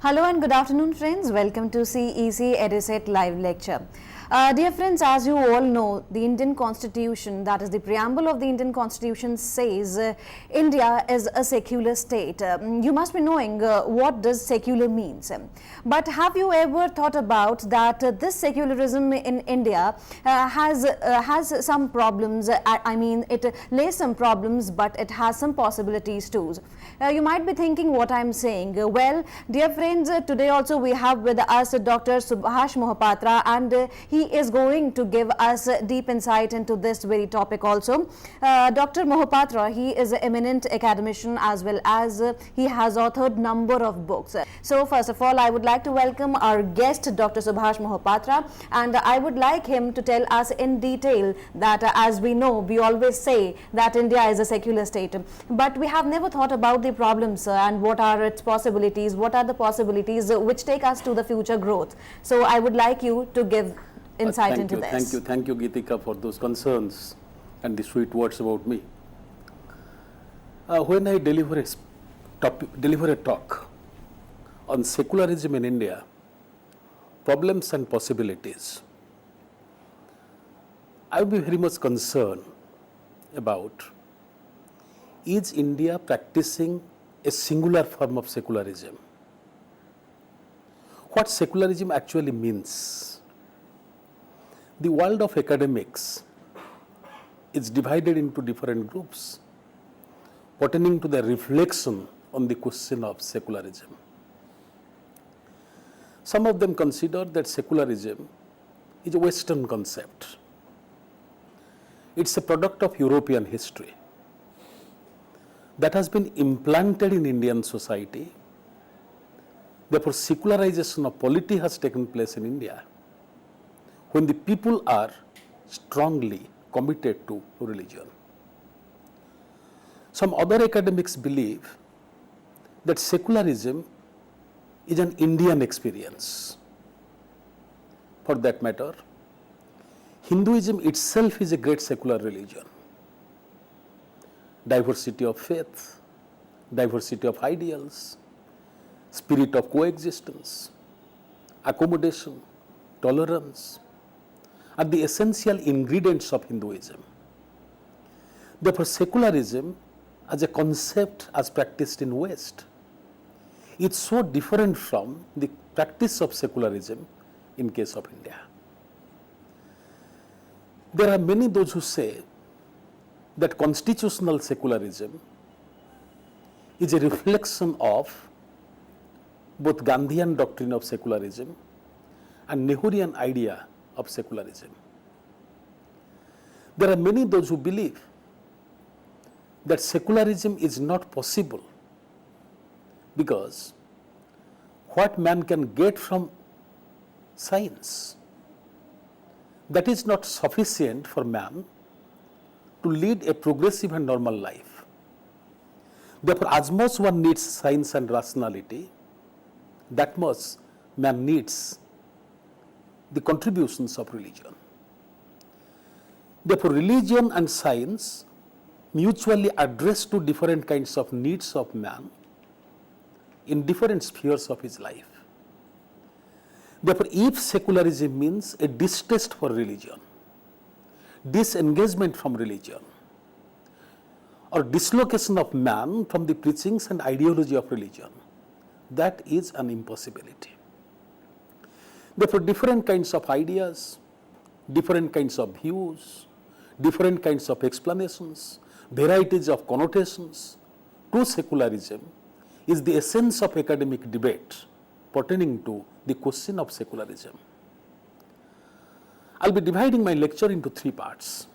Hello and good afternoon, friends. Welcome to CEC Edusat live lecture. Dear friends, as you all know, the Indian Constitution, that is the preamble of the Indian Constitution, says India is a secular state. You must be knowing what does secular means. But have you ever thought about that this secularism in India has some problems? I mean, it lays some problems, but it has some possibilities too. You might be thinking what I'm saying. Well, dear friends, today also we have with us Dr. Subhash Mohapatra, and he is going to give us deep insight into this very topic also. Dr. Mohapatra, he is an eminent academician as well as he has authored number of books. So first of all, I would like to welcome our guest, Dr. Subhash Mohapatra, and I would like him to tell us in detail that as we know, we always say that India is a secular state, but we have never thought about the problems and what are its possibilities, what are the possibilities which take us to the future growth. So I would like you to give insight into this. Thank you, Geetika, for those concerns and the sweet words about me. When I deliver a talk on secularism in India, problems and possibilities, I will be very much concerned about, is India practicing a singular form of secularism? What secularism actually means? The world of academics is divided into different groups pertaining to the reflection on the question of secularism. Some of them consider that secularism is a Western concept. It's a product of European history that has been implanted in Indian society. Therefore, secularization of polity has taken place in India when the people are strongly committed to religion. Some other academics believe that secularism is an Indian experience. For that matter, Hinduism itself is a great secular religion. Diversity of faith, diversity of ideals, spirit of coexistence, accommodation, tolerance are the essential ingredients of Hinduism. Therefore, secularism as a concept as practiced in West is so different from the practice of secularism in case of India. There are many those who say that constitutional secularism is a reflection of both Gandhian doctrine of secularism and Nehruian idea of secularism. There are many those who believe that secularism is not possible because what man can get from science, that is not sufficient for man to lead a progressive and normal life. Therefore, as much one needs science and rationality, that much man needs the contributions of religion. Therefore, religion and science mutually address to different kinds of needs of man in different spheres of his life. Therefore, if secularism means a distaste for religion, disengagement from religion, or dislocation of man from the preachings and ideology of religion, that is an impossibility. Therefore, different kinds of ideas, different kinds of views, different kinds of explanations, varieties of connotations to secularism is the essence of academic debate pertaining to the question of secularism. I'll be dividing my lecture into three parts.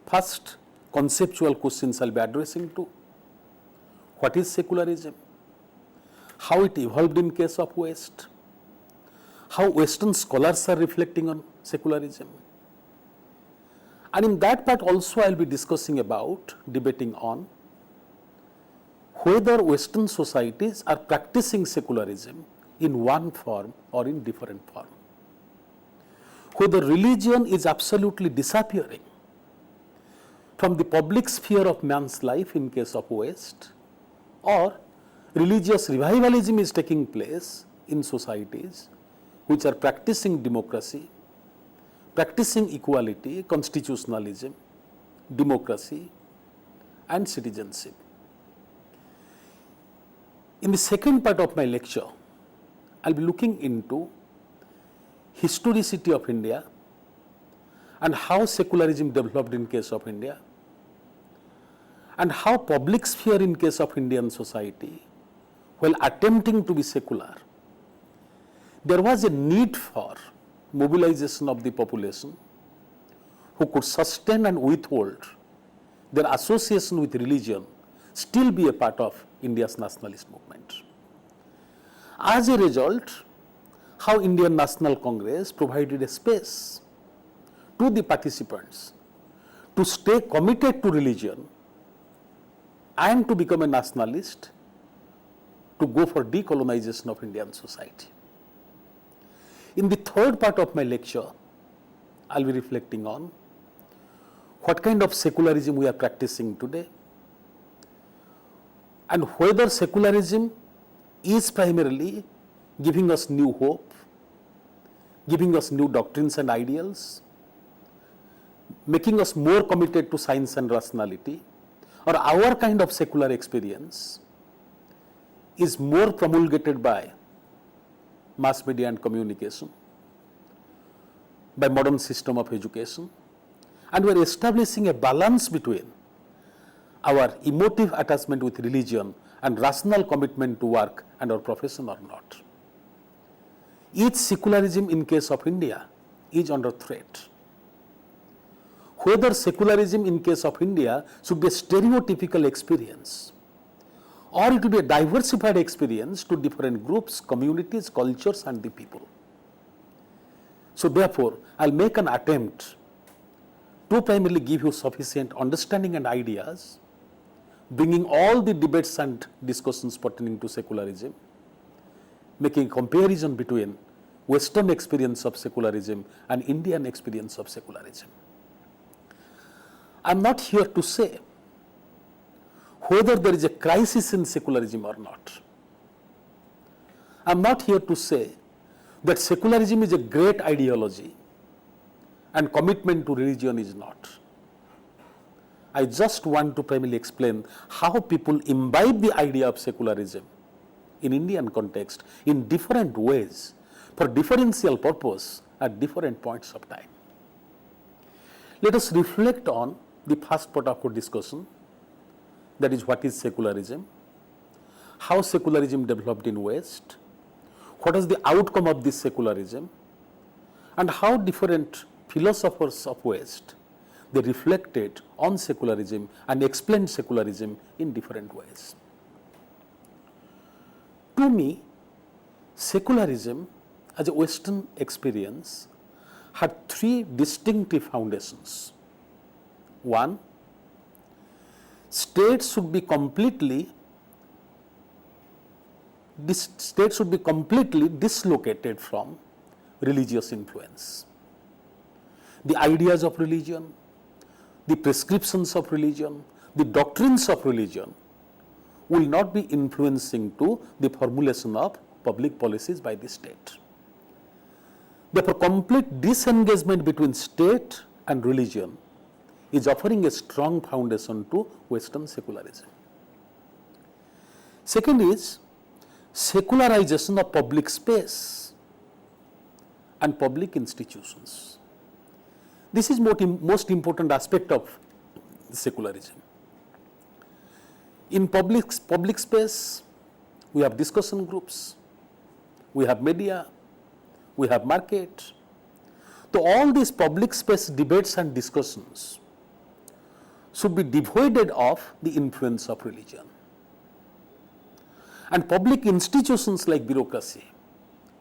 First, conceptual questions I'll be addressing to. What is secularism? How it evolved in case of West? How Western scholars are reflecting on secularism? And in that part also I'll be discussing about, debating on whether Western societies are practicing secularism in one form or in different form. Whether religion is absolutely disappearing from the public sphere of man's life in case of West, or religious revivalism is taking place in societies which are practicing democracy, practicing equality, constitutionalism, democracy and citizenship. In the second part of my lecture, I will be looking into historicity of India and how secularism developed in case of India, and how public sphere in case of Indian society, while attempting to be secular, there was a need for mobilization of the population who could sustain and withhold their association with religion, still be a part of India's nationalist movement. As a result, how Indian National Congress provided a space to the participants to stay committed to religion and to become a nationalist, to go for decolonization of Indian society. In the third part of my lecture, I will be reflecting on what kind of secularism we are practicing today, and whether secularism is primarily giving us new hope, giving us new doctrines and ideals, making us more committed to science and rationality, or our kind of secular experience is more promulgated by mass media and communication, by modern system of education, and we are establishing a balance between our emotive attachment with religion and rational commitment to work and our profession or not. Each secularism in case of India is under threat. Whether secularism in case of India should be a stereotypical experience, or it will be a diversified experience to different groups, communities, cultures and the people. So therefore, I will make an attempt to primarily give you sufficient understanding and ideas, bringing all the debates and discussions pertaining to secularism, making comparison between Western experience of secularism and Indian experience of secularism. I am not here to say whether there is a crisis in secularism or not. I am not here to say that secularism is a great ideology and commitment to religion is not. I just want to primarily explain how people imbibe the idea of secularism in Indian context in different ways for differential purpose at different points of time. Let us reflect on the first part of our discussion, that is, what is secularism, how secularism developed in West, what is the outcome of this secularism, and how different philosophers of West they reflected on secularism and explained secularism in different ways. To me, secularism as a Western experience had three distinctive foundations. One, states should be completely dislocated from religious influence. The ideas of religion, the prescriptions of religion, the doctrines of religion will not be influencing to the formulation of public policies by the state. Therefore, complete disengagement between state and religion is offering a strong foundation to Western secularism. Second is secularization of public space and public institutions. This is most important aspect of secularism. In public space, we have discussion groups, we have media, we have market. So all these public space debates and discussions should be devoid of the influence of religion. And public institutions like bureaucracy,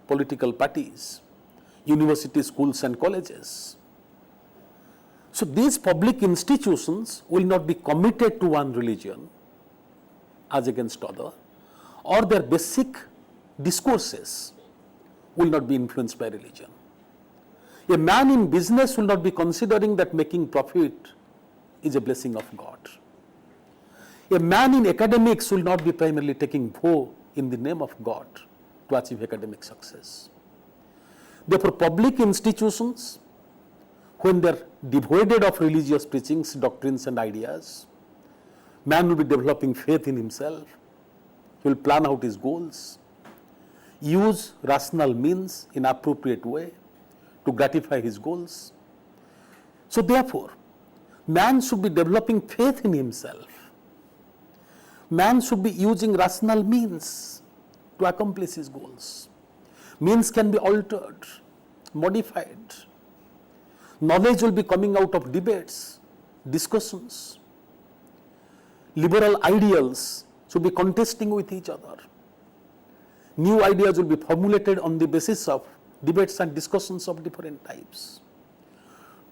political parties, universities, schools and colleges. So these public institutions will not be committed to one religion as against other, or their basic discourses will not be influenced by religion. A man in business will not be considering that making profit is a blessing of God. A man in academics will not be primarily taking vow in the name of God to achieve academic success. Therefore, public institutions, when they are devoid of religious preachings, doctrines and ideas, man will be developing faith in himself, he will plan out his goals, use rational means in appropriate way to gratify his goals. So therefore, man should be developing faith in himself. Man should be using rational means to accomplish his goals. Means can be altered, modified. Knowledge will be coming out of debates, discussions. Liberal ideals should be contesting with each other. New ideas will be formulated on the basis of debates and discussions of different types.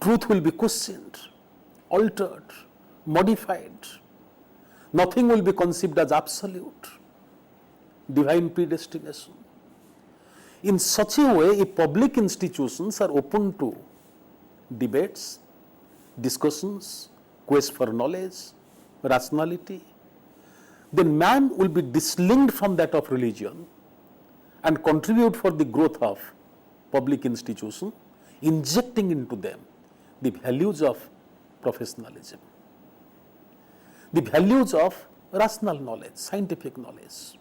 Truth will be questioned, altered, modified. Nothing will be conceived as absolute. Divine predestination. In such a way, if public institutions are open to debates, discussions, quest for knowledge, rationality, then man will be dislinked from that of religion and contribute for the growth of public institution, injecting into them the values of professionalism, the values of rational knowledge, scientific knowledge.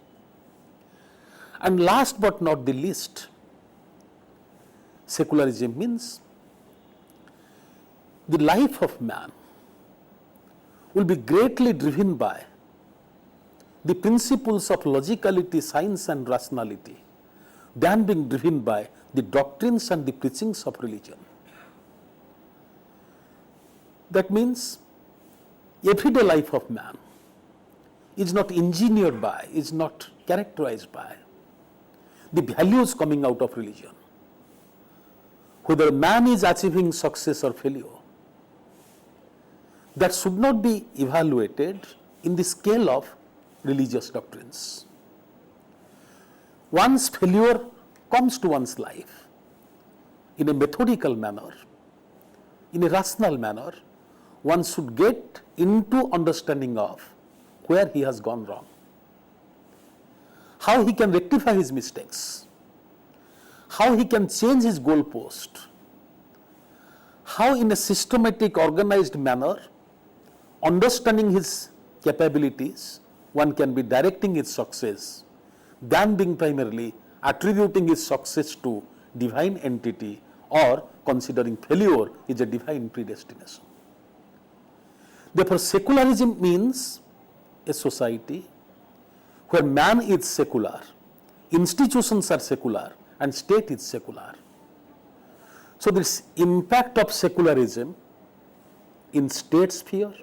And last but not the least, secularism means the life of man will be greatly driven by the principles of logicality, science and rationality than being driven by the doctrines and the preachings of religion. That means everyday life of man is not engineered by, is not characterized by the values coming out of religion. Whether man is achieving success or failure, that should not be evaluated in the scale of religious doctrines. Once failure comes to one's life in a methodical manner, in a rational manner, one should get into understanding of where he has gone wrong, how he can rectify his mistakes, how he can change his goalpost, how in a systematic, organized manner, understanding his capabilities, one can be directing his success than being primarily attributing his success to divine entity or considering failure is a divine predestination. Therefore, secularism means a society where man is secular, institutions are secular and state is secular. So, this impact of secularism in state sphere,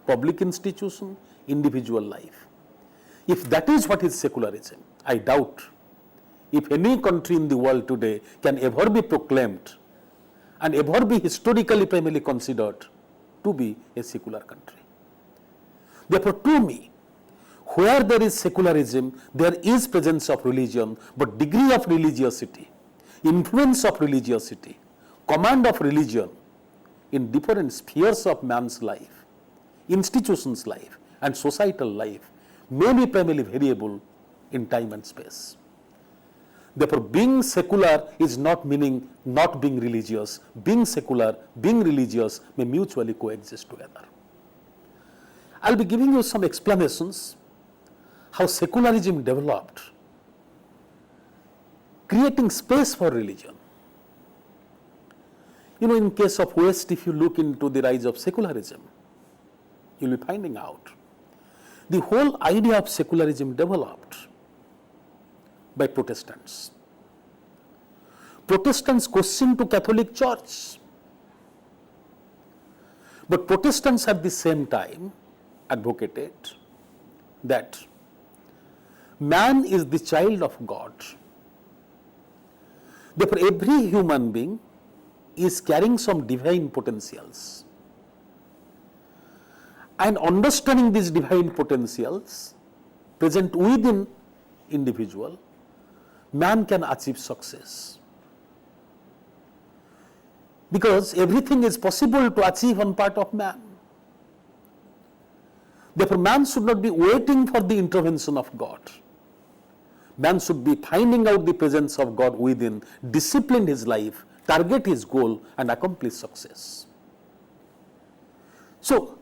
public institution, individual life. If that is what is secularism, I doubt if any country in the world today can ever be proclaimed and ever be historically primarily considered to be a secular country. Therefore, to me, where there is secularism, there is presence of religion, but degree of religiosity, influence of religiosity, command of religion in different spheres of man's life, institutions' life and societal life may be primarily variable in time and space. Therefore, being secular is not meaning not being religious. Being secular, being religious may mutually coexist together. I will be giving you some explanations how secularism developed, creating space for religion. You know, in case of West, if you look into the rise of secularism, you will be finding out the whole idea of secularism developed by Protestants. Protestants questioned to Catholic Church, but Protestants at the same time advocated that man is the child of God. Therefore, every human being is carrying some divine potentials. And understanding these divine potentials present within individual, man can achieve success. Because everything is possible to achieve on part of man. Therefore, man should not be waiting for the intervention of God. Man should be finding out the presence of God within, discipline his life, target his goal, and accomplish success. So,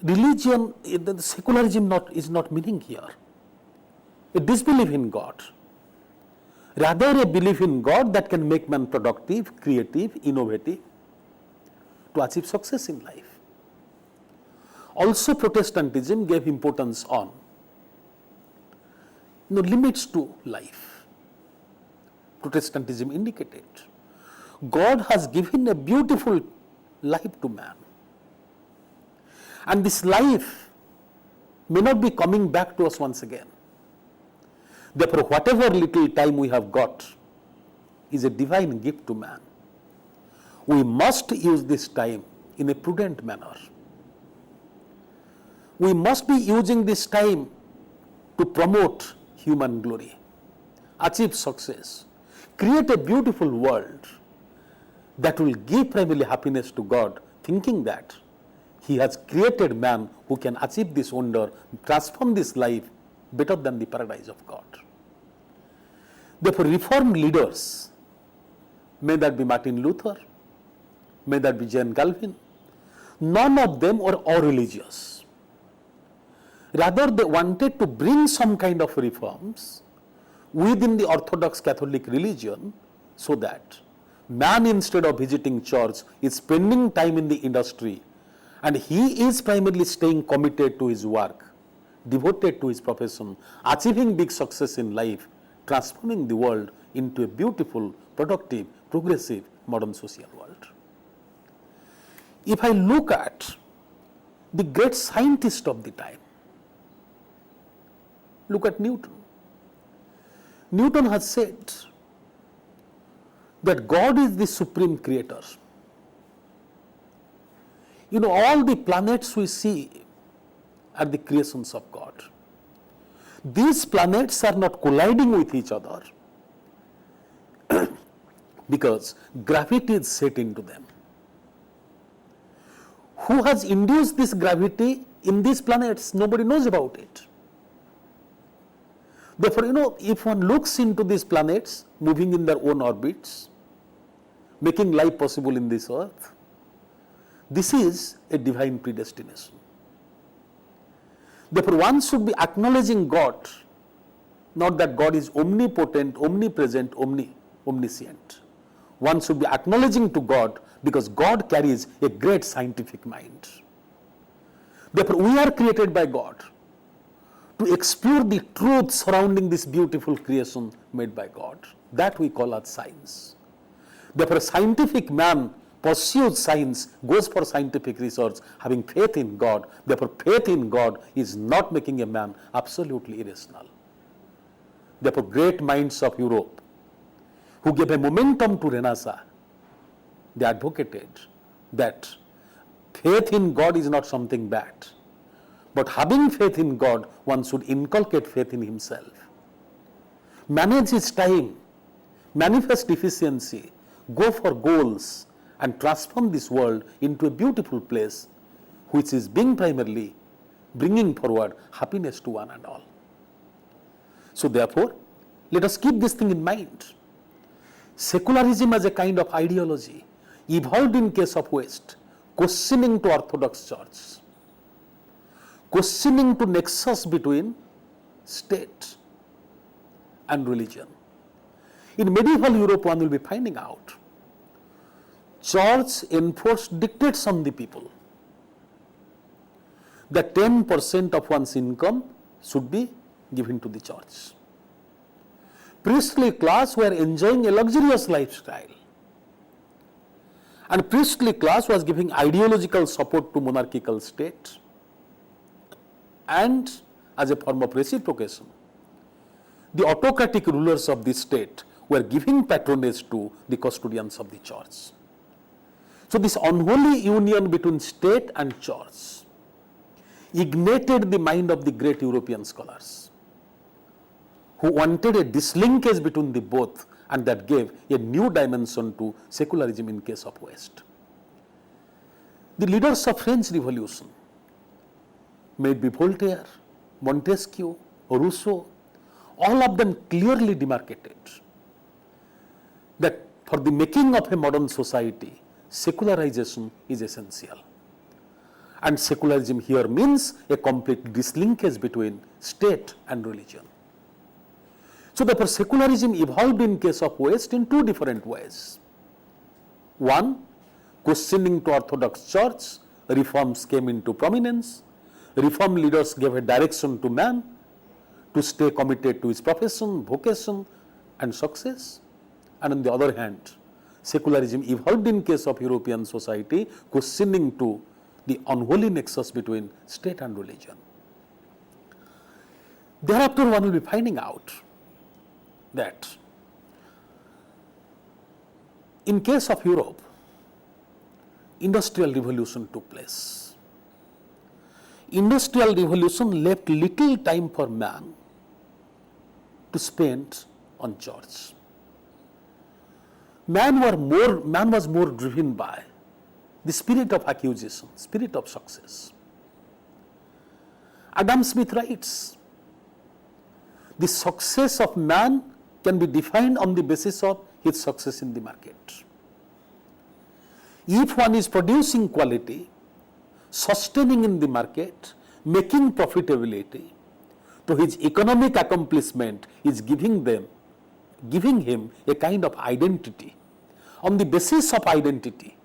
religion, the secularism is not meaning here a disbelief in God, rather a belief in God that can make man productive, creative, innovative to achieve success in life. Also, Protestantism gave importance on limits to life. Protestantism indicated God has given a beautiful life to man, and this life may not be coming back to us once again. Therefore, whatever little time we have got is a divine gift to man. We must use this time in a prudent manner. We must be using this time to promote human glory, achieve success, create a beautiful world that will give primarily happiness to God, thinking that He has created man who can achieve this wonder, transform this life better than the paradise of God. Therefore, reformed leaders, may that be Martin Luther, may that be John Calvin, none of them were all religious. Rather, they wanted to bring some kind of reforms within the Orthodox Catholic religion so that man, instead of visiting church, is spending time in the industry, and he is primarily staying committed to his work, devoted to his profession, achieving big success in life, transforming the world into a beautiful, productive, progressive, modern social world. If I look at the great scientist of the time, look at Newton. Newton has said that God is the supreme creator. All the planets we see are the creations of God. These planets are not colliding with each other because gravity is set into them. Who has induced this gravity in these planets? Nobody knows about it. Therefore, if one looks into these planets moving in their own orbits, making life possible in this earth, this is a divine predestination. Therefore, one should be acknowledging God, not that God is omnipotent, omnipresent, omniscient. One should be acknowledging to God because God carries a great scientific mind. Therefore, we are created by God to explore the truth surrounding this beautiful creation made by God. That we call as science. Therefore, a scientific man pursues science, goes for scientific research, having faith in God. Therefore, faith in God is not making a man absolutely irrational. Therefore, great minds of Europe, who gave a momentum to Renaissance, they advocated that faith in God is not something bad. But having faith in God, one should inculcate faith in himself. Manage his time, manifest efficiency, go for goals, and transform this world into a beautiful place which is being primarily bringing forward happiness to one and all. So therefore, let us keep this thing in mind. Secularism as a kind of ideology evolved in case of West, questioning to Orthodox Church, questioning to nexus between state and religion. In medieval Europe, one will be finding out Church enforced dictates on the people that 10% of one's income should be given to the church. Priestly class were enjoying a luxurious lifestyle, and priestly class was giving ideological support to monarchical state, and as a form of reciprocation, the autocratic rulers of the state were giving patronage to the custodians of the church. So this unholy union between state and church ignited the mind of the great European scholars, who wanted a dislinkage between the both, and that gave a new dimension to secularism in case of West. The leaders of French Revolution may it be Voltaire, Montesquieu, Rousseau, all of them clearly demarcated that for the making of a modern society, secularization is essential. And secularism here means a complete dislinkage between state and religion. So therefore, secularism evolved in case of West in two different ways. One, questioning to Orthodox Church, reforms came into prominence. Reform leaders gave a direction to man to stay committed to his profession, vocation and success. And on the other hand, secularism evolved in case of European society, questioning to the unholy nexus between state and religion. Thereafter, one will be finding out that in case of Europe, industrial revolution took place. Industrial revolution left little time for man to spend on church. Man was more driven by the spirit of accusation, spirit of success. Adam Smith writes, the success of man can be defined on the basis of his success in the market. If one is producing quality, sustaining in the market, making profitability, so his economic accomplishment is giving him a kind of identity. On the basis of identity,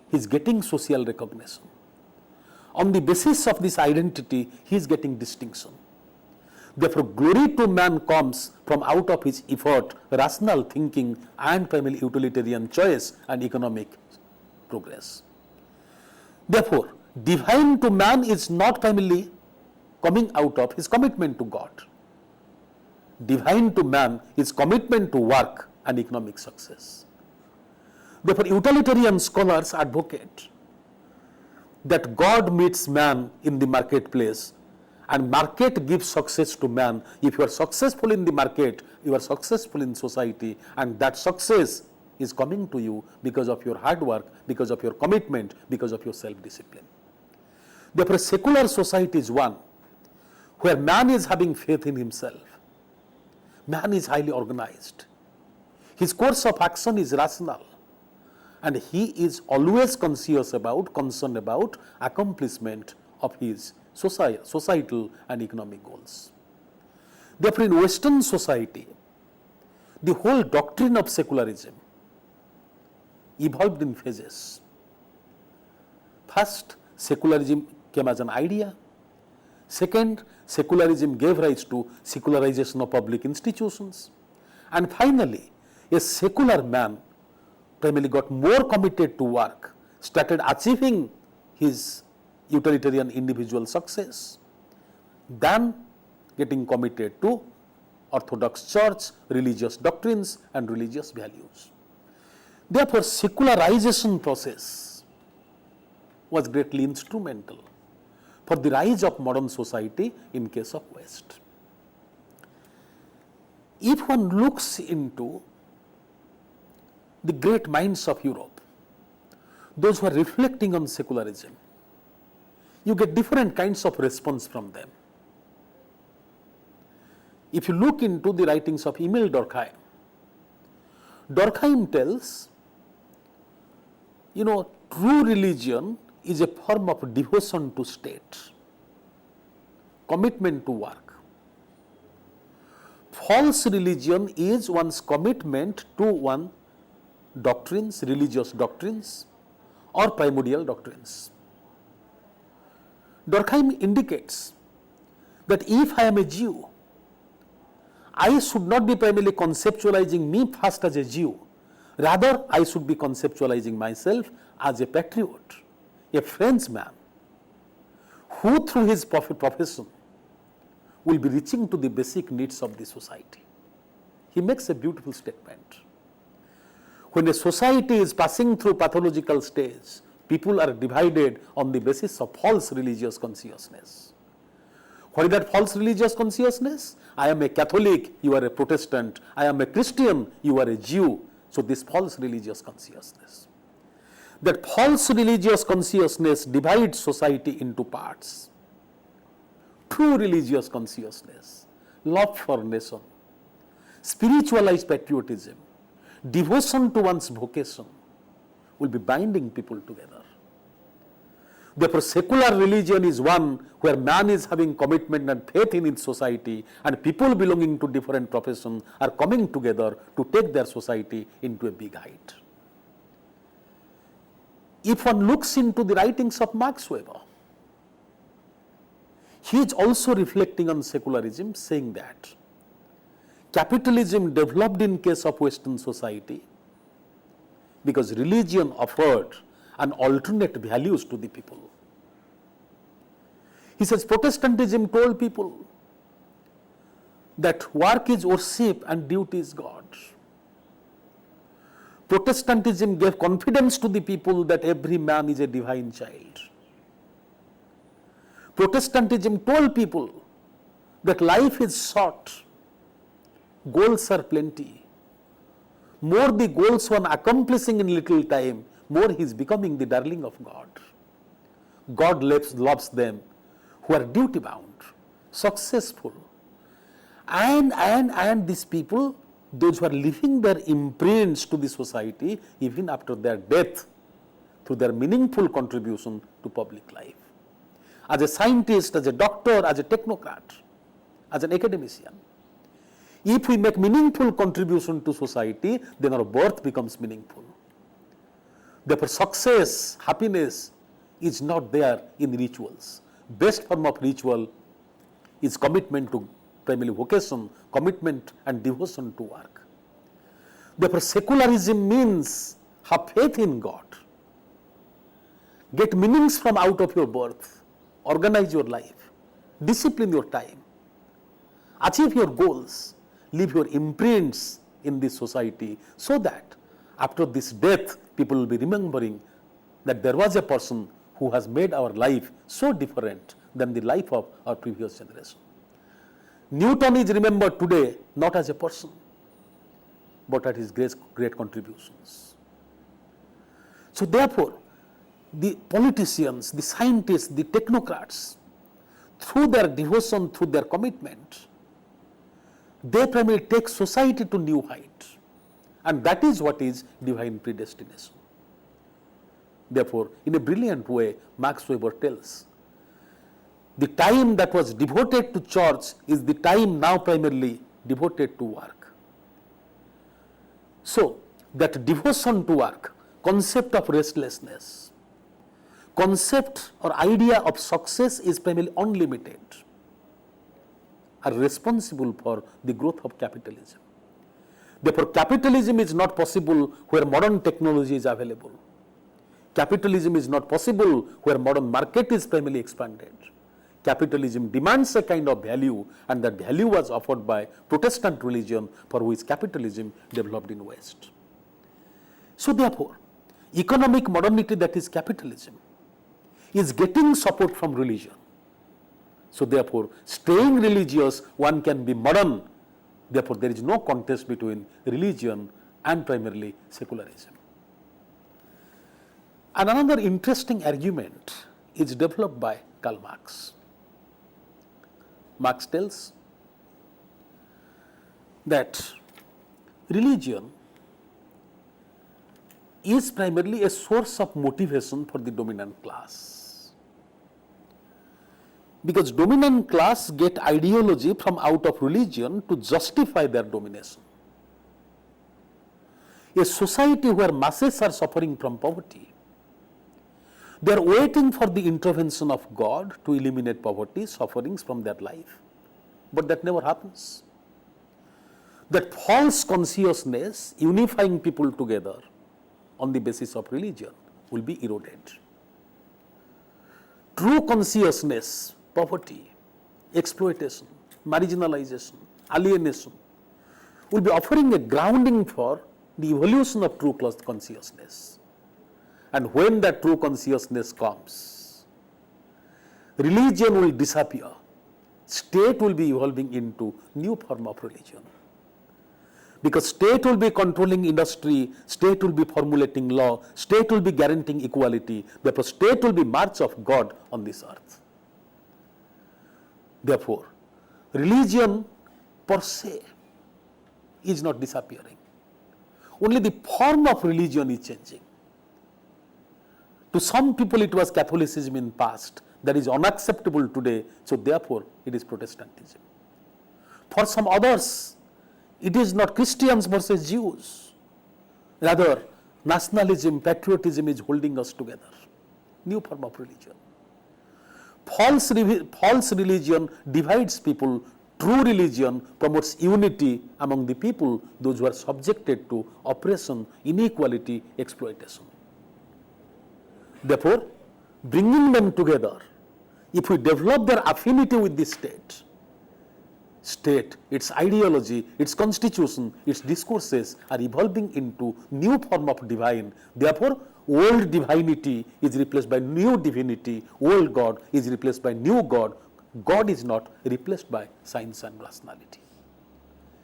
he is getting social recognition. On the basis of this identity, he is getting distinction. Therefore, glory to man comes from out of his effort, rational thinking and primarily utilitarian choice and economic progress. Therefore, divine to man is not primarily coming out of his commitment to God. Divine to man is commitment to work and economic success. Therefore, utilitarian scholars advocate that God meets man in the marketplace and market gives success to man. If you are successful in the market, you are successful in society, and that success is coming to you because of your hard work, because of your commitment, because of your self-discipline. Therefore, a secular society is one where man is having faith in himself. Man is highly organized. His course of action is rational, and he is always concerned about accomplishment of his societal and economic goals. Therefore, in Western society, the whole doctrine of secularism evolved in phases. First, secularism came as an idea. Second, secularism gave rise to secularization of public institutions. And finally, a secular man primarily got more committed to work, started achieving his utilitarian individual success than getting committed to Orthodox Church, religious doctrines and religious values. Therefore, secularization process was greatly instrumental for the rise of modern society in case of West. If one looks into the great minds of Europe, those who are reflecting on secularism, you get different kinds of response from them. If you look into the writings of Emil Durkheim, Durkheim tells, true religion is a form of devotion to state, commitment to work. False religion is one's commitment to one doctrines, religious doctrines or primordial doctrines. Durkheim indicates that if I am a Jew, I should not be primarily conceptualizing me first as a Jew. Rather, I should be conceptualizing myself as a patriot, a Frenchman, who through his profession will be reaching to the basic needs of the society. He makes a beautiful statement. When a society is passing through pathological stage, people are divided on the basis of false religious consciousness. What is that false religious consciousness? I am a Catholic, you are a Protestant. I am a Christian, you are a Jew. So this false religious consciousness. That false religious consciousness divides society into parts. true religious consciousness, love for nation, spiritualized patriotism, devotion to one's vocation will be binding people together. Therefore, secular religion is one where man is having commitment and faith in its society, and people belonging to different professions are coming together to take their society into a big height. If one looks into the writings of Max Weber, he is also reflecting on secularism, saying that capitalism developed in case of Western society because religion offered an alternate values to the people. He says Protestantism told people that work is worship and duty is God. Protestantism gave confidence to the people that every man is a divine child. Protestantism told people that life is short, goals are plenty. More the goals one accomplishing in little time, more he is becoming the darling of God. God loves them who are duty bound, successful, and these people, those who are leaving their imprints to the society even after their death through their meaningful contribution to public life. As a scientist, as a doctor, as a technocrat, as an academician, if we make meaningful contribution to society, then our birth becomes meaningful. Therefore, success, happiness is not there in rituals. Best form of ritual is commitment to primary vocation, commitment and devotion to work. Therefore, secularism means have faith in God, get meanings from out of your birth, organize your life, discipline your time, achieve your goals, leave your imprints in this society, so that after this death, people will be remembering that there was a person who has made our life so different than the life of our previous generation. Newton is remembered today not as a person, but at his great contributions. So therefore, the politicians, the scientists, the technocrats, through their devotion, through their commitment, they primarily take society to new height, and that is what is divine predestination. Therefore, in a brilliant way, Max Weber tells, the time that was devoted to church is the time now primarily devoted to work. So, that devotion to work, concept of restlessness, concept or idea of success is primarily unlimited, are responsible for the growth of capitalism. Therefore, capitalism is not possible where modern technology is available. Capitalism is not possible where modern market is primarily expanded. Capitalism demands a kind of value, and that value was offered by Protestant religion, for which capitalism developed in West. So therefore, economic modernity, that is capitalism, is getting support from religion. So therefore, staying religious, one can be modern. Therefore, there is no contest between religion and primarily secularism. And another interesting argument is developed by Karl Marx. Marx tells that religion is primarily a source of motivation for the dominant class, because dominant class get ideology from out of religion to justify their domination. A society where masses are suffering from poverty, they are waiting for the intervention of God to eliminate poverty, sufferings from their life. But that never happens. That false consciousness, unifying people together on the basis of religion, will be eroded. True consciousness, poverty, exploitation, marginalization, alienation, will be offering a grounding for the evolution of true consciousness. And when that true consciousness comes, religion will disappear, state will be evolving into new form of religion. Because state will be controlling industry, state will be formulating law, state will be guaranteeing equality, therefore state will be march of God on this earth. Therefore, religion per se is not disappearing. Only the form of religion is changing. To some people it was Catholicism in past, that is unacceptable today, so therefore it is Protestantism. For some others, it is not Christians versus Jews. Rather, nationalism, patriotism is holding us together. New form of religion. False religion divides people. True religion promotes unity among the people, those who are subjected to oppression, inequality, exploitation. Therefore, bringing them together, if we develop their affinity with the state, its ideology, its constitution, its discourses are evolving into new form of divine. Therefore, old divinity is replaced by new divinity, old God is replaced by new God. God is not replaced by science and rationality.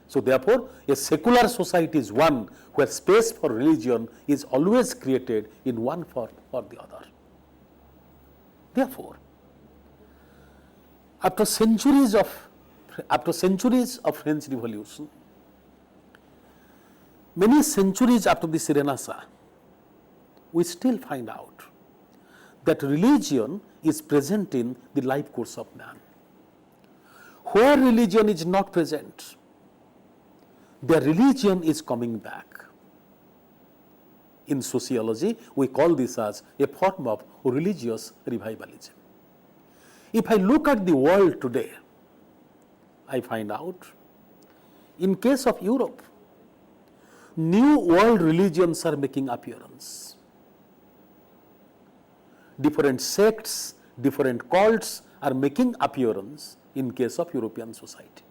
So therefore, a secular society is one where space for religion is always created in one form or the other. Therefore, after centuries of French Revolution, many centuries after this Renaissance, we still find out that religion is present in the life course of man. Where religion is not present, their religion is coming back. In sociology, we call this as a form of religious revivalism. If I look at the world today, I find out, in case of Europe, new world religions are making appearance. Different sects, different cults are making appearance in case of European society.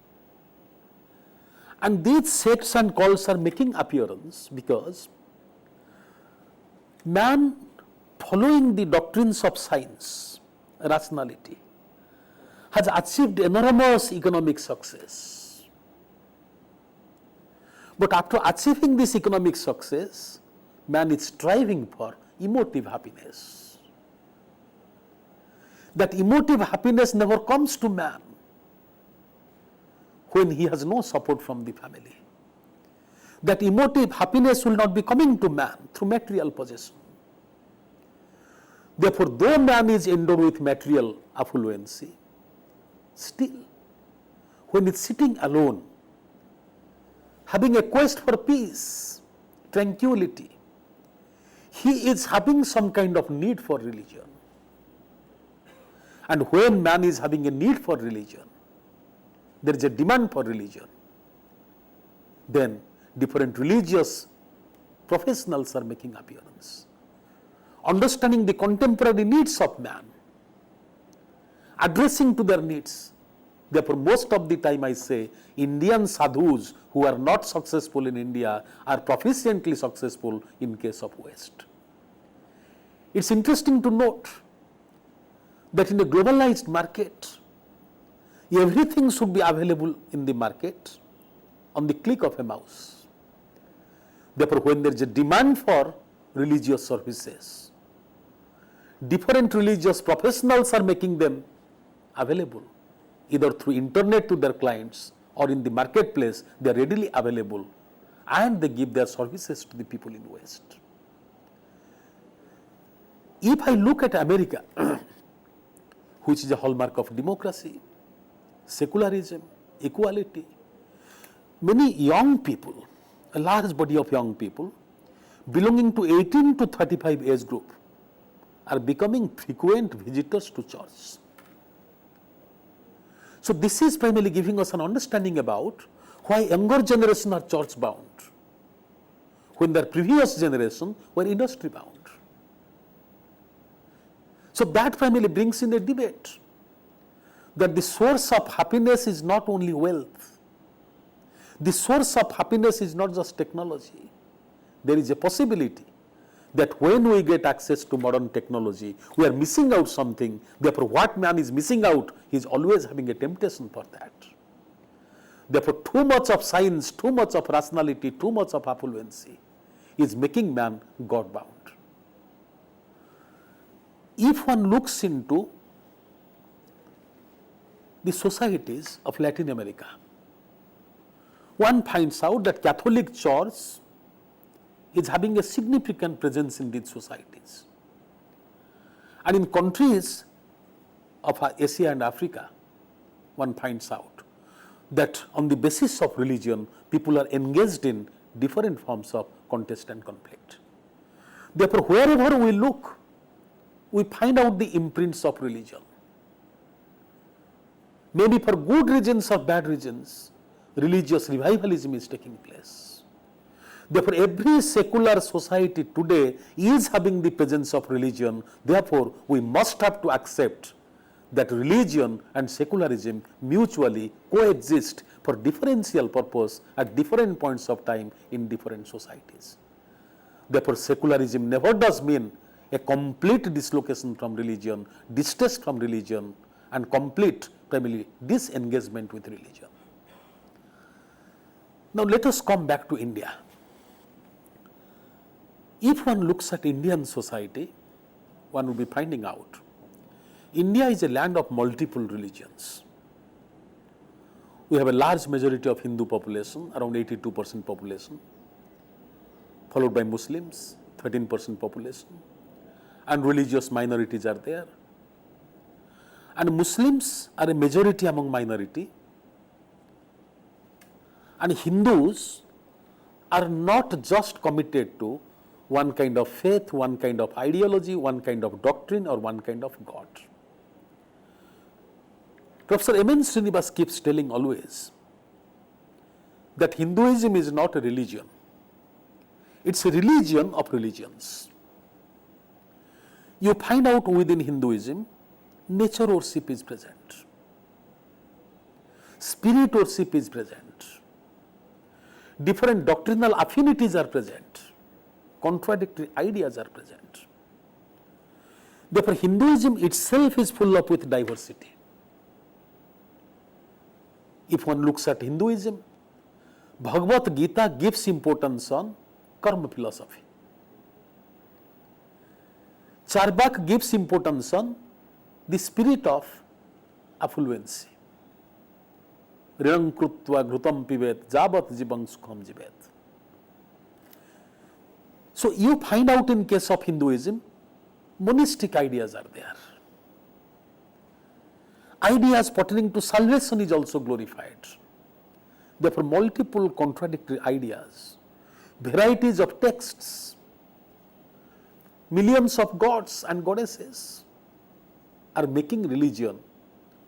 And these sects and cults are making appearance because man, following the doctrines of science, rationality, has achieved enormous economic success. But after achieving this economic success, man is striving for emotive happiness. That emotive happiness never comes to man when he has no support from the family. That emotive happiness will not be coming to man through material possession. Therefore, though man is endowed with material affluency, still, when he is sitting alone, having a quest for peace, tranquility, he is having some kind of need for religion. And when man is having a need for religion, there is a demand for religion, then different religious professionals are making appearance, understanding the contemporary needs of man, addressing to their needs. Therefore, most of the time I say Indian sadhus who are not successful in India are proficiently successful in case of West. It's interesting to note that in a globalized market, everything should be available in the market on the click of a mouse. Therefore, when there is a demand for religious services, different religious professionals are making them available, either through internet to their clients or in the marketplace. They are readily available and they give their services to the people in West. If I look at America, which is a hallmark of democracy, secularism, equality, many young people, a large body of young people belonging to 18 to 35 age group are becoming frequent visitors to church. So this is primarily giving us an understanding about why younger generation are church bound, when their previous generation were industry bound. So that primarily brings in a debate that the source of happiness is not only wealth. The source of happiness is not just technology. There is a possibility that when we get access to modern technology, we are missing out something. Therefore, what man is missing out, he is always having a temptation for that. Therefore, too much of science, too much of rationality, too much of affluency is making man God bound. If one looks into the societies of Latin America, one finds out that Catholic Church is having a significant presence in these societies. And in countries of Asia and Africa, one finds out that on the basis of religion, people are engaged in different forms of contest and conflict. Therefore, wherever we look, we find out the imprints of religion. Maybe for good reasons or bad reasons, religious revivalism is taking place. Therefore, every secular society today is having the presence of religion. Therefore, we must have to accept that religion and secularism mutually coexist for differential purpose at different points of time in different societies. Therefore, secularism never does mean a complete dislocation from religion, distaste from religion, and complete, primarily, disengagement with religion. Now, let us come back to India. If one looks at Indian society, one will be finding out India is a land of multiple religions. We have a large majority of Hindu population, around 82% population, followed by Muslims, 13% population, and religious minorities are there. And Muslims are a majority among minority, and Hindus are not just committed to one kind of faith, one kind of ideology, one kind of doctrine, or one kind of God. Professor M.N. Srinivas keeps telling always that Hinduism is not a religion. It's a religion of religions. You find out within Hinduism, nature worship is present. Spirit worship is present. Different doctrinal affinities are present. Contradictory ideas are present. Therefore, Hinduism itself is full up with diversity. If one looks at Hinduism, Bhagavad Gita gives importance on karma philosophy. Charvak gives importance on the spirit of affluency. Rinam krutva ghrutam pivet jabat jibang sukham jivet. So you find out in case of Hinduism, monistic ideas are there. Ideas pertaining to salvation is also glorified. Therefore, multiple contradictory ideas, varieties of texts, millions of gods and goddesses are making religion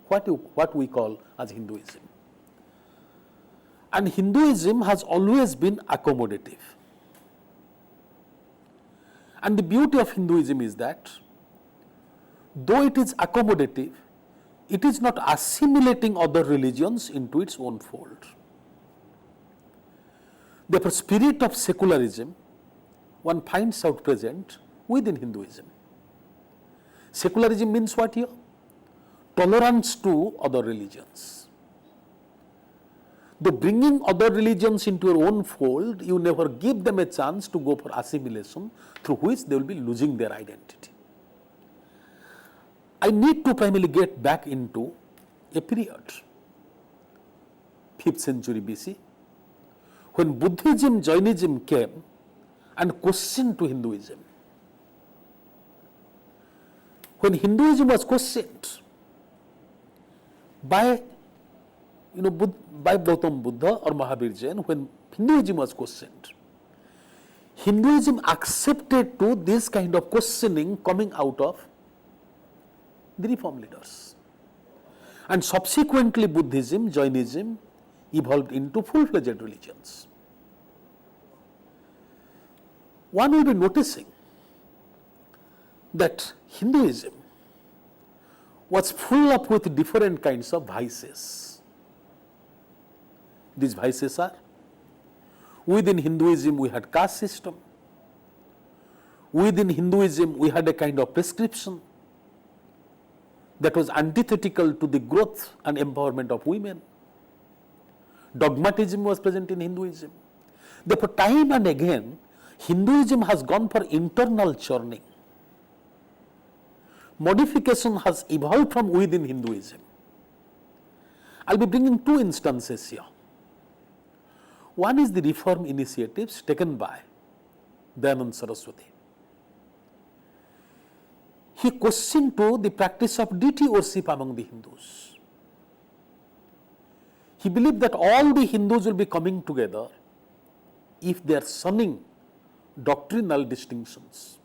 what we call as Hinduism. And Hinduism has always been accommodative. And the beauty of Hinduism is that though it is accommodative, it is not assimilating other religions into its own fold. Therefore, spirit of secularism one finds out present within Hinduism. Secularism means what here? Tolerance to other religions. Though bringing other religions into your own fold, you never give them a chance to go for assimilation, through which they will be losing their identity. I need to primarily get back into a period, 5th century BC, when Buddhism, Jainism came and questioned to Hinduism. When Hinduism was questioned by Gautam Buddha or Mahavir Jain, when Hinduism was questioned, Hinduism accepted to this kind of questioning coming out of the reform leaders. And subsequently Buddhism, Jainism evolved into full-fledged religions. One will be noticing that Hinduism was full up with different kinds of vices. These vices are, within Hinduism we had caste system, within Hinduism we had a kind of prescription that was antithetical to the growth and empowerment of women. Dogmatism was present in Hinduism. Therefore, time and again, Hinduism has gone for internal churning. Modification has evolved from within Hinduism. I will be bringing two instances here. One is the reform initiatives taken by Dayanand Saraswati. He questioned to the practice of deity worship among the Hindus. He believed that all the Hindus will be coming together if they are shunning doctrinal distinctions.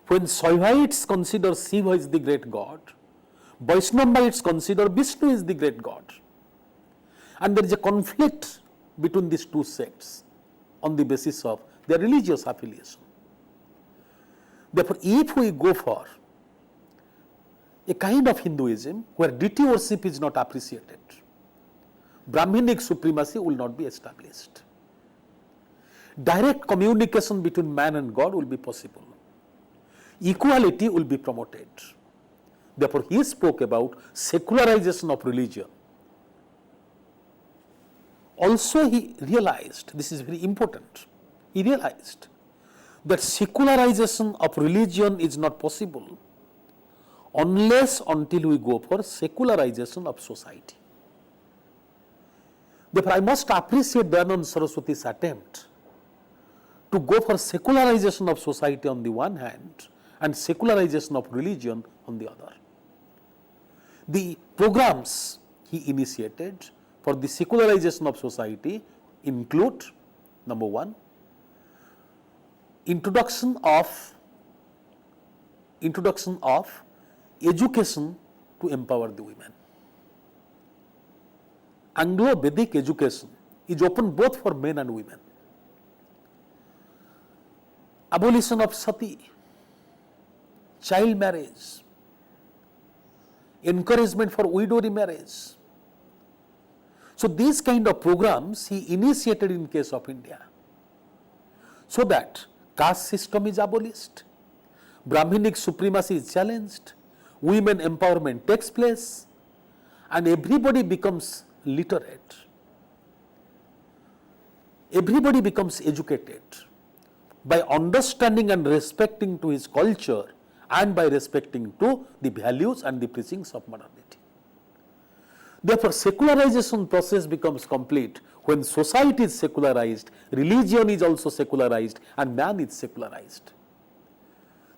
When Shaivites consider Shiva is the great god, Vaishnavites consider Vishnu is the great god. And there is a conflict between these two sects on the basis of their religious affiliation. Therefore, if we go for a kind of Hinduism where deity worship is not appreciated, Brahminic supremacy will not be established. Direct communication between man and God will be possible. Equality will be promoted. Therefore, he spoke about secularization of religion. Also, he realized, this is very important, he realized that secularization of religion is not possible unless until we go for secularization of society. Therefore, I must appreciate Dayanand Saraswati's attempt to go for secularization of society on the one hand and secularization of religion on the other. The programs he initiated for the secularization of society include, number one, introduction of education to empower the women. Anglo-Vedic education is open both for men and women. Abolition of sati, child marriage, encouragement for widow remarriage. So these kind of programs he initiated in case of India, so that caste system is abolished, Brahminic supremacy is challenged, women empowerment takes place, and everybody becomes literate. Everybody becomes educated by understanding and respecting to his culture and by respecting to the values and the preachings of modernity. Therefore, secularization process becomes complete when society is secularized, religion is also secularized, and man is secularized.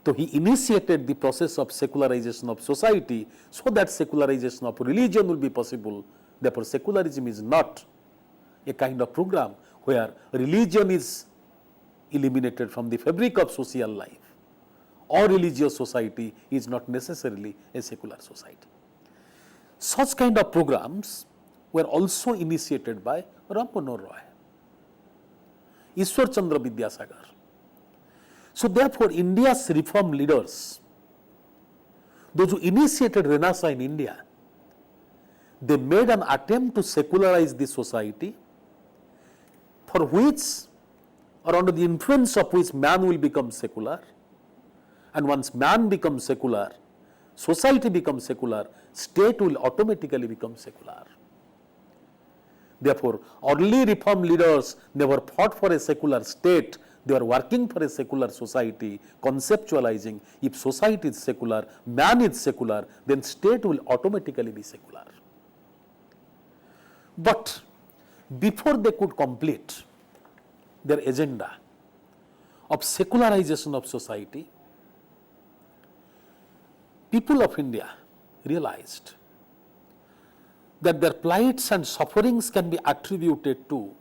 So he initiated the process of secularization of society so that secularization of religion will be possible. Therefore, secularism is not a kind of program where religion is eliminated from the fabric of social life, or religious society is not necessarily a secular society. Such kind of programs were also initiated by Ram Manohar Roy, Ishwar Chandra Vidyasagar. So therefore, India's reform leaders, those who initiated Renaissance in India, they made an attempt to secularize the society, for which, or under the influence of which, man will become secular. And once man becomes secular, society becomes secular, state will automatically become secular. Therefore, early reform leaders never fought for a secular state, they were working for a secular society, conceptualizing if society is secular, man is secular, then state will automatically be secular. But before they could complete their agenda of secularization of society, people of India realized that their plights and sufferings can be attributed to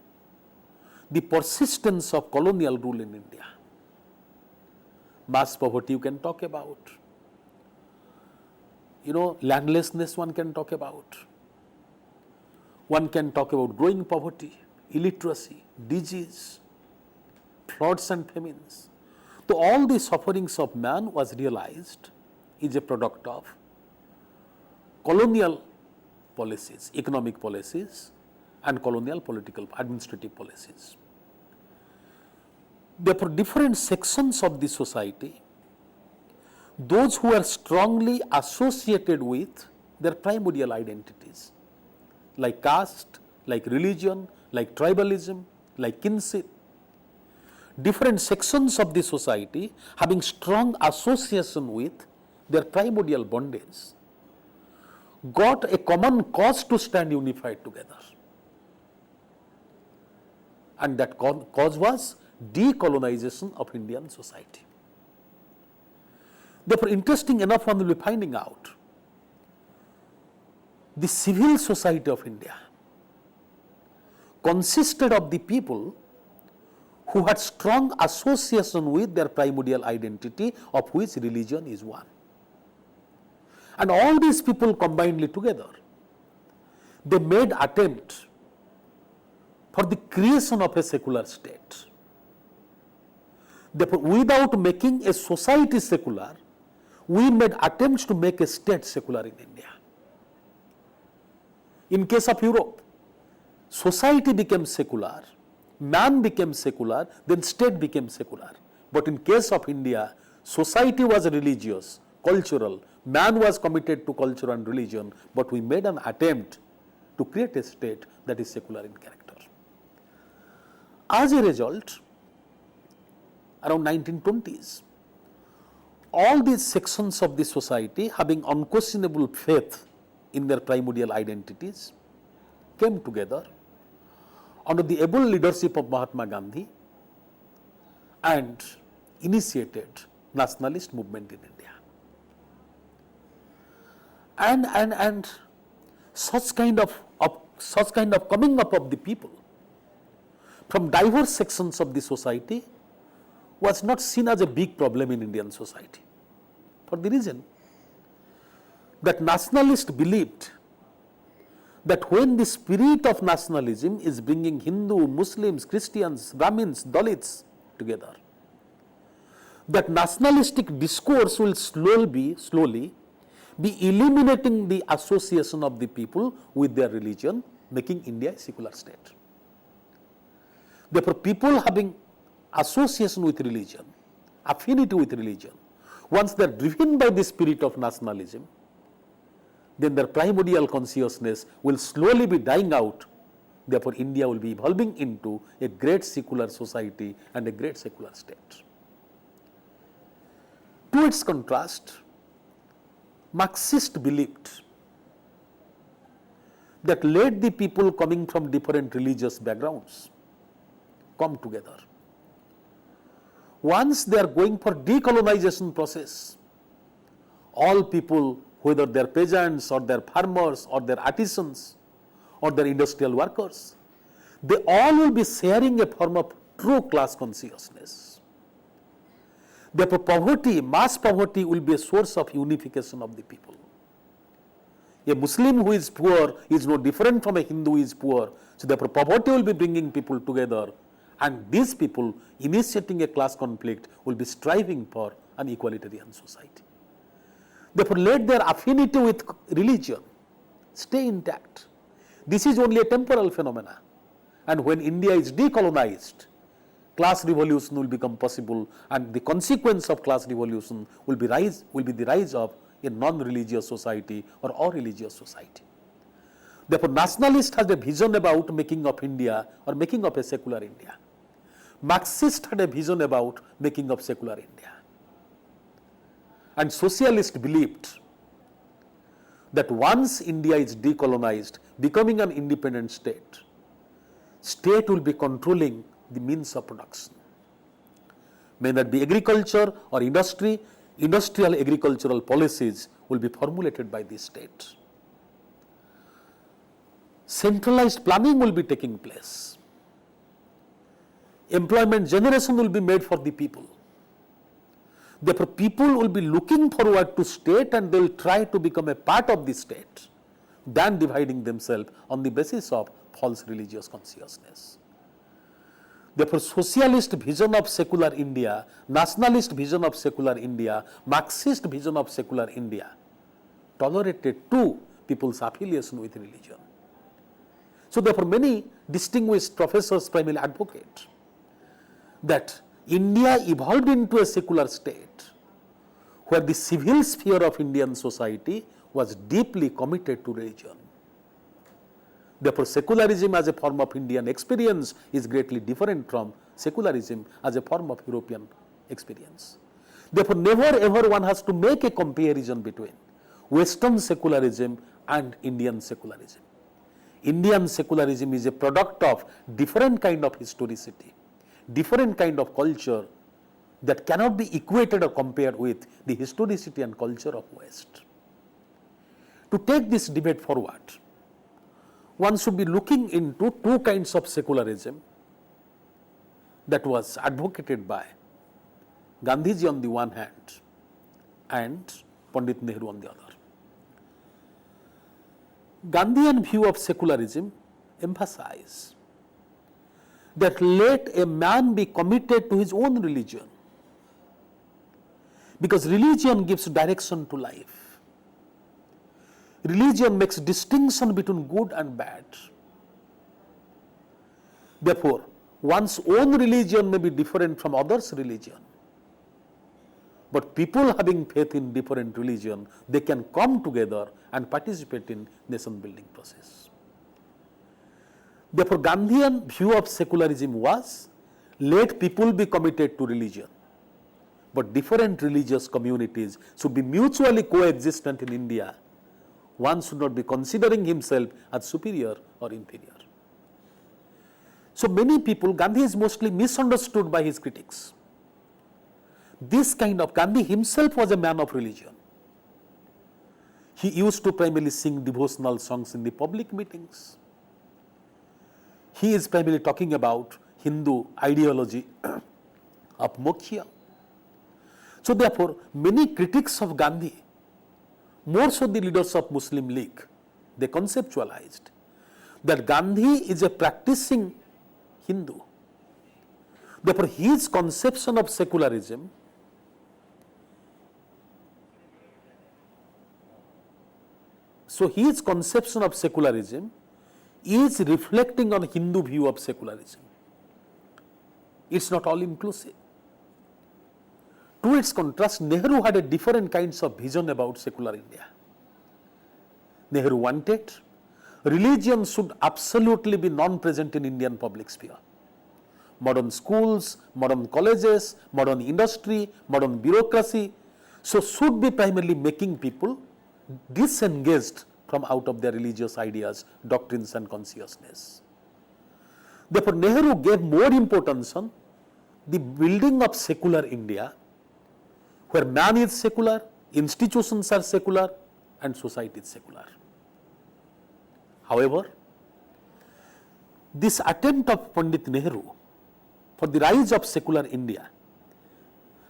the persistence of colonial rule in India. Mass poverty you can talk about, landlessness one can talk about. One can talk about growing poverty, illiteracy, disease, floods and famines. So all the sufferings of man was realized is a product of colonial policies, economic policies, and colonial political administrative policies. Therefore, different sections of the society, those who are strongly associated with their primordial identities, like caste, like religion, like tribalism, like kinship, different sections of the society having strong association with their primordial bondage, got a common cause to stand unified together. And that cause was decolonization of Indian society. Therefore, interesting enough, one will be finding out the civil society of India consisted of the people who had strong association with their primordial identity, of which religion is one. And all these people combinedly together, they made attempt for the creation of a secular state. Therefore, without making a society secular, we made attempts to make a state secular in India. In case of Europe, society became secular, man became secular, then state became secular. But in case of India, society was religious, cultural, man was committed to culture and religion, but we made an attempt to create a state that is secular in character. As a result, around 1920s, all these sections of the society, having unquestionable faith in their primordial identities, came together under the able leadership of Mahatma Gandhi and initiated nationalist movement in India. And such kind of coming up of the people from diverse sections of the society was not seen as a big problem in Indian society, for the reason that nationalists believed that when the spirit of nationalism is bringing Hindu, Muslims, Christians, Brahmins, Dalits together, that nationalistic discourse will slowly be eliminating the association of the people with their religion, making India a secular state. Therefore, people having association with religion, affinity with religion, once they are driven by the spirit of nationalism, then their primordial consciousness will slowly be dying out. Therefore, India will be evolving into a great secular society and a great secular state. To its contrast, Marxists believed that let the people coming from different religious backgrounds come together. Once they are going for decolonization process, all people, whether they are peasants or they are farmers or they are artisans or they are industrial workers, they all will be sharing a form of true class consciousness. Therefore, poverty, mass poverty will be a source of unification of the people. A Muslim who is poor is no different from a Hindu who is poor. So, therefore, poverty will be bringing people together, and these people initiating a class conflict will be striving for an egalitarian society. Therefore, let their affinity with religion stay intact. This is only a temporal phenomena, and when India is decolonized, class revolution will become possible, and the consequence of class revolution will be the rise of a non-religious society or all-religious society. Therefore, nationalist has a vision about making of India or making of a secular India. Marxist had a vision about making of secular India. And socialists believed that once India is decolonized, becoming an independent state, state will be controlling the means of production. May that be agriculture or industry, industrial agricultural policies will be formulated by the state. Centralized planning will be taking place. Employment generation will be made for the people. Therefore, people will be looking forward to state and they will try to become a part of the state than dividing themselves on the basis of false religious consciousness. Therefore, socialist vision of secular India, nationalist vision of secular India, Marxist vision of secular India tolerated too people's affiliation with religion. So, therefore, many distinguished professors primarily advocate that India evolved into a secular state where the civil sphere of Indian society was deeply committed to religion. Therefore, secularism as a form of Indian experience is greatly different from secularism as a form of European experience. Therefore, never ever one has to make a comparison between Western secularism and Indian secularism. Indian secularism is a product of different kind of historicity, different kind of culture that cannot be equated or compared with the historicity and culture of West. To take this debate forward, one should be looking into two kinds of secularism that was advocated by Gandhiji on the one hand and Pandit Nehru on the other. Gandhian view of secularism emphasizes that let a man be committed to his own religion, because religion gives direction to life. Religion makes distinction between good and bad. Therefore, one's own religion may be different from others' religion. But people having faith in different religion, they can come together and participate in nation building process. Therefore, Gandhian view of secularism was, let people be committed to religion, but different religious communities should be mutually coexistent in India. One should not be considering himself as superior or inferior. So many people, Gandhi is mostly misunderstood by his critics. This kind of, Gandhi himself was a man of religion. He used to primarily sing devotional songs in the public meetings. He is primarily talking about Hindu ideology of moksha. So therefore, many critics of Gandhi, more so the leaders of Muslim League, they conceptualized that Gandhi is a practicing Hindu. Therefore, his conception of secularism is reflecting on Hindu view of secularism. It's not all inclusive. To its contrast, Nehru had a different kinds of vision about secular India. Nehru wanted religion should absolutely be non-present in Indian public sphere. Modern schools, modern colleges, modern industry, modern bureaucracy, so should be primarily making people disengaged from out of their religious ideas, doctrines and consciousness. Therefore, Nehru gave more importance on the building of secular India, where man is secular, institutions are secular and society is secular. However, this attempt of Pandit Nehru for the rise of secular India,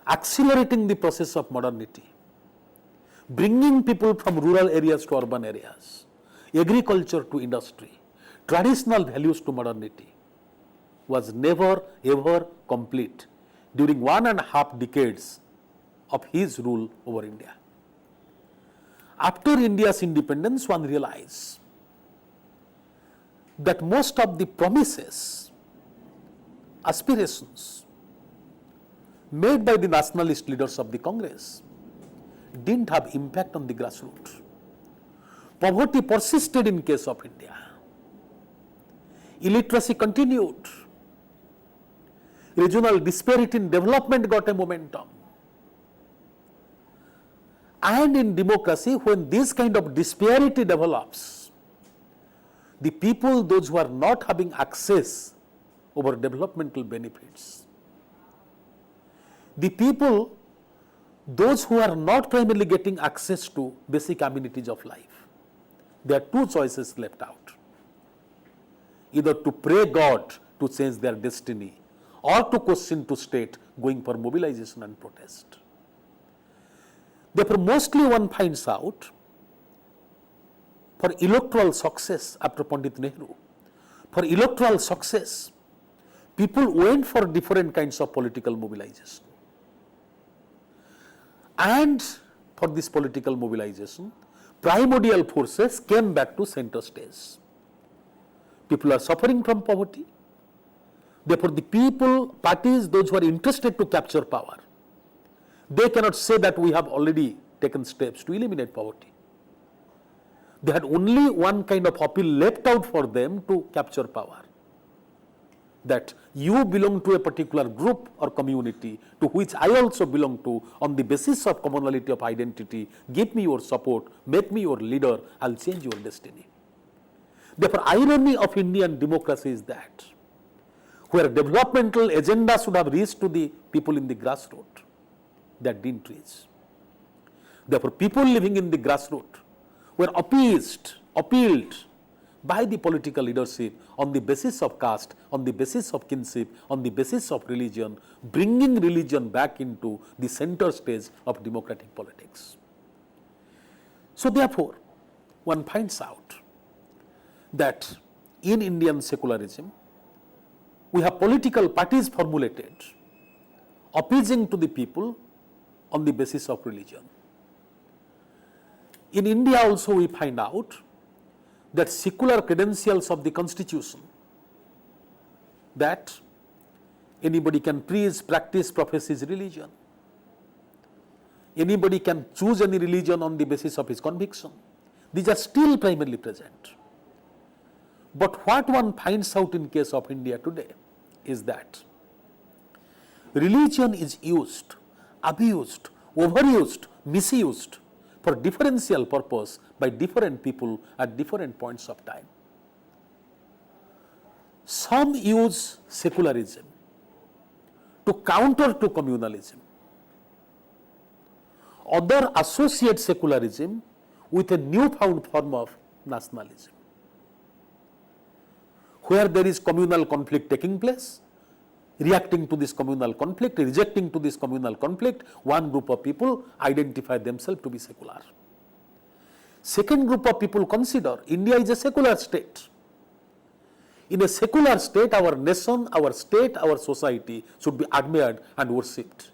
accelerating the process of modernity, bringing people from rural areas to urban areas, agriculture to industry, traditional values to modernity, was never ever complete during 1.5 decades of his rule over India. After India's independence, one realized that most of the promises, aspirations made by the nationalist leaders of the Congress didn't have impact on the grassroots. Poverty persisted in case of India. Illiteracy continued. Regional disparity in development got a momentum. And in democracy, when this kind of disparity develops, the people, those who are not having access over developmental benefits, the people, those who are not primarily getting access to basic amenities of life, there are two choices left out. Either to pray God to change their destiny, or to question to state, going for mobilization and protest. Therefore, mostly one finds out, for electoral success after Pandit Nehru, for electoral success, people went for different kinds of political mobilization. And for this political mobilization, primordial forces came back to center stage. People are suffering from poverty. Therefore, the people, parties, those who are interested to capture power, they cannot say that we have already taken steps to eliminate poverty. They had only one kind of appeal left out for them to capture power. that you belong to a particular group or community to which I also belong to on the basis of commonality of identity, give me your support, make me your leader, I'll change your destiny. Therefore, irony of Indian democracy is that where developmental agenda should have reached to the people in the grassroots, that didn't reach. Therefore, people living in the grassroots were appealed by the political leadership on the basis of caste, on the basis of kinship, on the basis of religion, bringing religion back into the center stage of democratic politics. So therefore, one finds out that in Indian secularism, we have political parties formulated appeasing to the people on the basis of religion. In India also we find out that secular credentials of the constitution, that anybody can preach, practice, profess his religion. Anybody can choose any religion on the basis of his conviction. These are still primarily present. But what one finds out in case of India today is that religion is used, abused, overused, misused for differential purpose by different people at different points of time. Some use secularism to counter to communalism. Others associate secularism with a newfound form of nationalism. Where there is communal conflict taking place, reacting to this communal conflict, rejecting to this communal conflict, one group of people identify themselves to be secular. Second group of people consider India is a secular state. In a secular state, our nation, our state, our society should be admired and worshipped.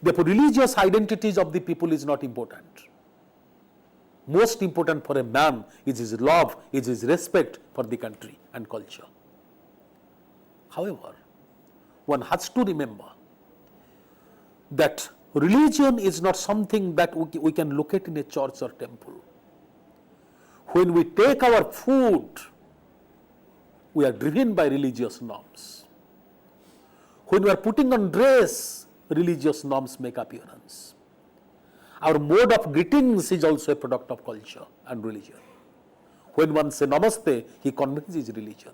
Therefore, religious identities of the people is not important. Most important for a man is his love, is his respect for the country and culture. However, one has to remember that religion is not something that we can locate in a church or temple. When we take our food, we are driven by religious norms. When we are putting on dress, religious norms make appearance. Our mode of greetings is also a product of culture and religion. When one says namaste, he conveys his religion.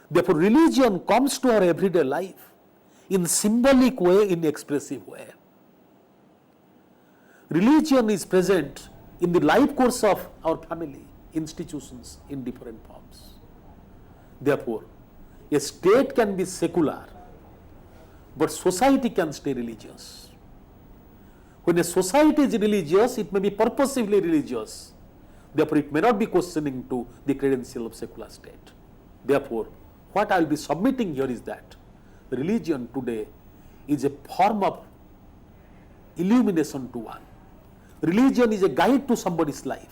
Therefore, religion comes to our everyday life in symbolic way, in expressive way. Religion is present in the life course of our family, institutions in different forms. Therefore, a state can be secular, but society can stay religious. When a society is religious, it may be purposively religious. Therefore, it may not be questioning to the credential of secular state. Therefore, what I will be submitting here is that religion today is a form of illumination to one. Religion is a guide to somebody's life.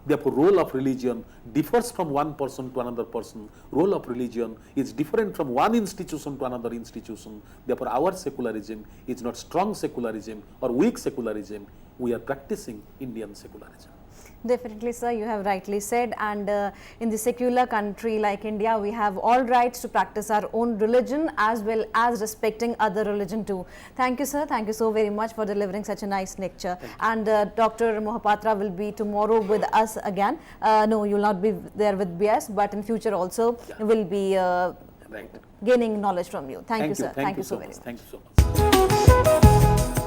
Therefore, role of religion differs from one person to another person. Role of religion is different from one institution to another institution. Therefore, our secularism is not strong secularism or weak secularism. We are practicing Indian secularism. Definitely, sir, you have rightly said, and in the secular country like India, we have all rights to practice our own religion as well as respecting other religion too. Thank you, sir. Thank you so very much for delivering such a nice lecture. And Dr. Mohapatra will be tomorrow with us again. No, you will not be there with BS, but in future also will be gaining knowledge from you. Thank you, sir. Thank you so very much. Thank you so much.